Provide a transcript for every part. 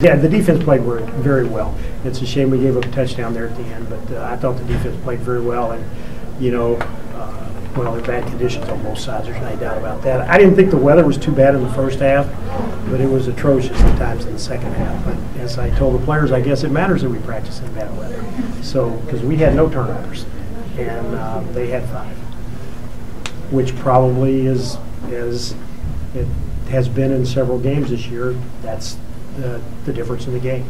Yeah, the defense played very well. It's a shame we gave up a touchdown there at the end, but I thought the defense played very well. And, you know, well, there are bad conditions on both sides. There's no doubt about that. I didn't think the weather was too bad in the first half, but it was atrocious at times in the second half. But as I told the players, I guess it matters that we practice in bad weather. So, because we had no turnovers, and they had 5, which probably is, as it has been in several games this year, that's the difference in the game.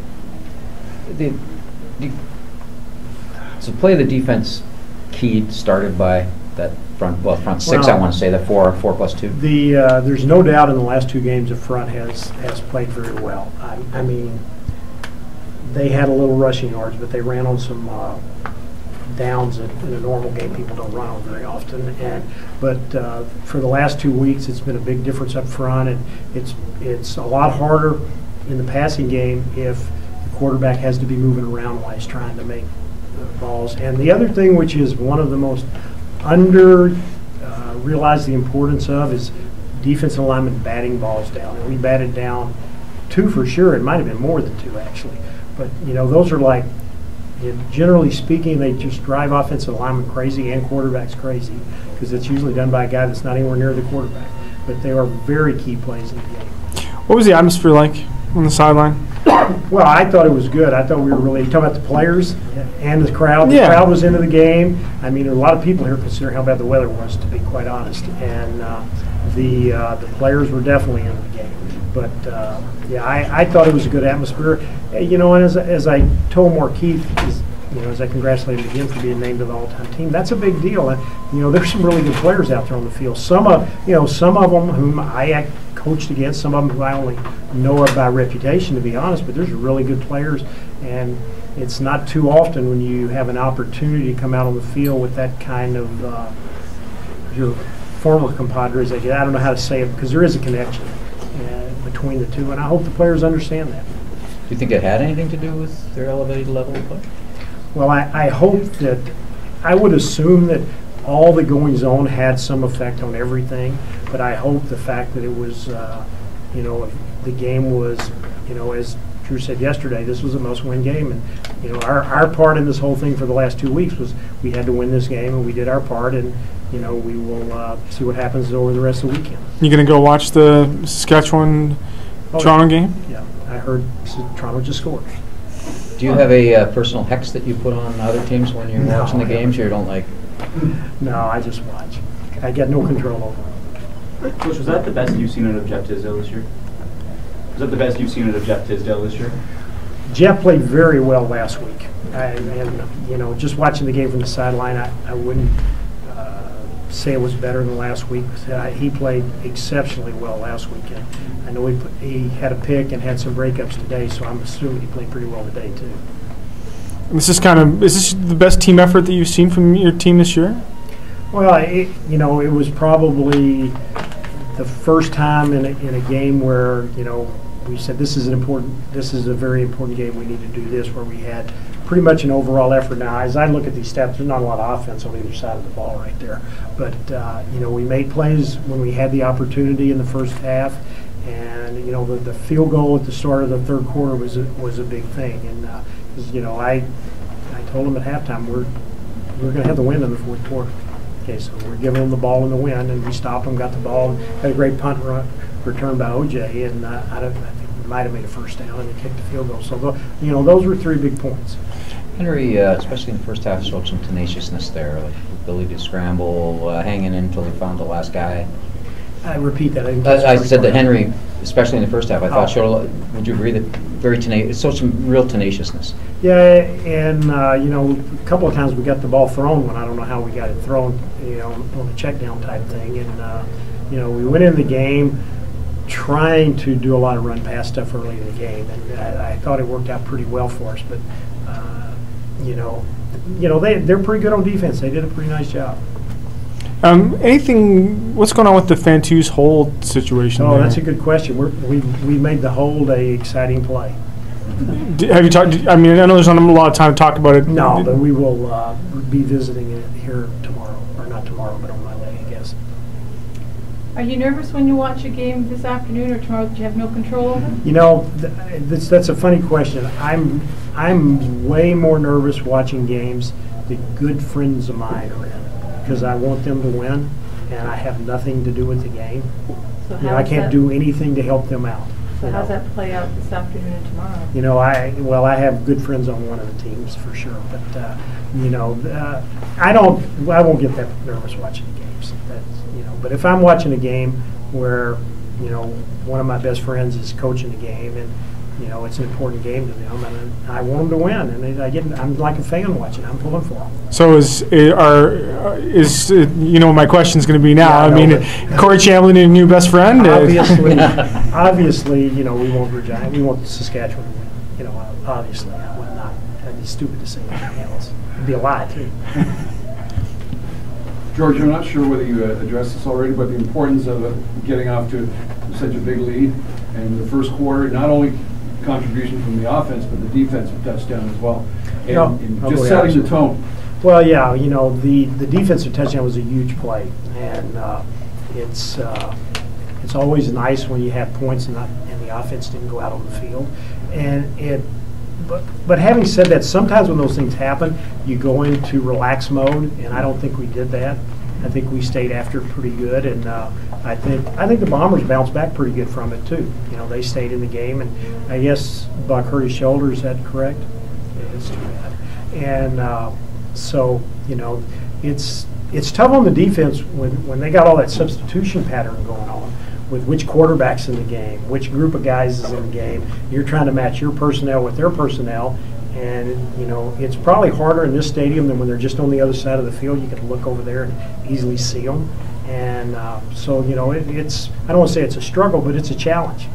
So play the defense key started by that front six, I want to say, the 4+2. There's no doubt in the last 2 games the front has played very well. I mean, they had a little rushing yards, but they ran on some downs that in a normal game people don't run on very often. But for the last 2 weeks, it's been a big difference up front, and it's a lot harder in the passing game if the quarterback has to be moving around while he's trying to make balls. And the other thing, which is one of the most realized the importance of, is defensive linemen batting balls down. And we batted down 2 for sure. It might have been more than 2 actually. But you know, those are like, generally speaking, they just drive offensive linemen crazy and quarterbacks crazy, because it's usually done by a guy that's not anywhere near the quarterback. But they are very key plays in the game. What was the atmosphere like on the sideline? Well, I thought it was good. I thought we were really, you talking about the players and the crowd. The Yeah. crowd was into the game. I mean, there were a lot of people here considering how bad the weather was, to be quite honest. And the players were definitely into the game. But yeah, I thought it was a good atmosphere. You know, and as I told Keith, you know, as I congratulated him again for being named to the all-time team, that's a big deal. And you know, there's some really good players out there on the field. Some of them whom I coached against, some of them who I only know by reputation, to be honest, but there's really good players, and it's not too often when you have an opportunity to come out on the field with that kind of your former compadres. I don't know how to say it, because there is a connection between the two, and I hope the players understand that. Do you think it had anything to do with their elevated level of play? Well, I hope that, I would assume that all the goings on had some effect on everything, but I hope the fact that it was, you know, the game was, you know, as Drew said yesterday, this was a must-win game, and you know, our part in this whole thing for the last 2 weeks was we had to win this game, and we did our part, and you know, we will see what happens over the rest of the weekend. You gonna go watch the Saskatchewan Toronto game? Yeah, I heard Toronto just scored. Do you have a personal hex that you put on other teams when you're watching the games, or you don't like? No, I just watch. I get no control over it. Coach, was that the best you've seen at Jeff Tisdale this year? Was that the best you've seen at Jeff Tisdale this year? Jeff played very well last week. And you know, just watching the game from the sideline, I wouldn't say it was better than last week. He played exceptionally well last weekend. I know he had a pick and had some breakups today, so I'm assuming he played pretty well today too. Is this the best team effort that you've seen from your team this year? Well, you know, it was probably the first time in a game where, you know, we said this is a very important game. We need to do this, where we had pretty much an overall effort. Now, as I look at these stats, there's not a lot of offense on either side of the ball right there. But you know, we made plays when we had the opportunity in the first half, and you know, the field goal at the start of the third quarter was a big thing. And you know, I told them at halftime we're going to have the win in the fourth quarter. Okay, so we're giving them the ball in the wind, and we stopped them, got the ball, had a great punt return by OJ, and I think we might have made a first down, and they kicked the field goal. So, you know, those were 3 big points. Henry, especially in the first half, showed some tenaciousness there, like ability to scramble, hanging in until he found the last guy. I repeat that. I said that Henry, especially in the first half, I thought showed a lot. Would you agree that very tenacious? It showed some real tenaciousness. Yeah, and you know, a couple of times we got the ball thrown when I don't know how we got it thrown, you know, on a check down type thing, and you know, we went in the game trying to do a lot of run pass stuff early in the game, and I thought it worked out pretty well for us. But you know, they're pretty good on defense. They did a pretty nice job. What's going on with the Fantus hold situation? Oh, that's a good question. We made the hold a exciting play. Have you talked? I mean, I know there's not a lot of time to talk about it. No, but we will be visiting it here tomorrow, or not tomorrow, but on Monday, I guess. Are you nervous when you watch a game this afternoon or tomorrow that you have no control over? You know, that's a funny question. I'm way more nervous watching games that good friends of mine are in because I want them to win, and I have nothing to do with the game. So You know, I can't do anything to help them out. So how's that play out this afternoon and tomorrow? You know, I have good friends on one of the teams for sure, but you know, I won't get that nervous watching the games. That's, you know, but if I'm watching a game where, you know, one of my best friends is coaching the game and, you know, it's an important game to them and I want them to win and I'm like a fan watching. I'm pulling for them. So you know, my question's going to be now. Yeah, I mean, Corey Chamberlain, your new best friend. Obviously, you know, we want Regina, we want Saskatchewan to win. You know, obviously, I would not. That'd be stupid to say anything else. It'd be a lie too. George, I'm not sure whether you addressed this already, but the importance of getting off to such a big lead and the first quarter, not only contribution from the offense, but the defensive touchdown as well. And just setting the tone. Well, yeah, you know, the defensive touchdown was a huge play, and it's always nice when you have points and the offense didn't go out on the field. But having said that, sometimes when those things happen, you go into relax mode, and I don't think we did that. I think we stayed after it pretty good, and I think the Bombers bounced back pretty good from it too. You know, they stayed in the game, and I guess Buck hurt his shoulder. Is that correct? Yeah, it's too bad. And so, you know, it's tough on the defense when they got all that substitution pattern going on with which quarterback's in the game, which group of guys is in the game. You're trying to match your personnel with their personnel, and you know it's probably harder in this stadium than when they're just on the other side of the field. You can look over there and easily see them, and so you know it's I don't want to say it's a struggle, but it's a challenge.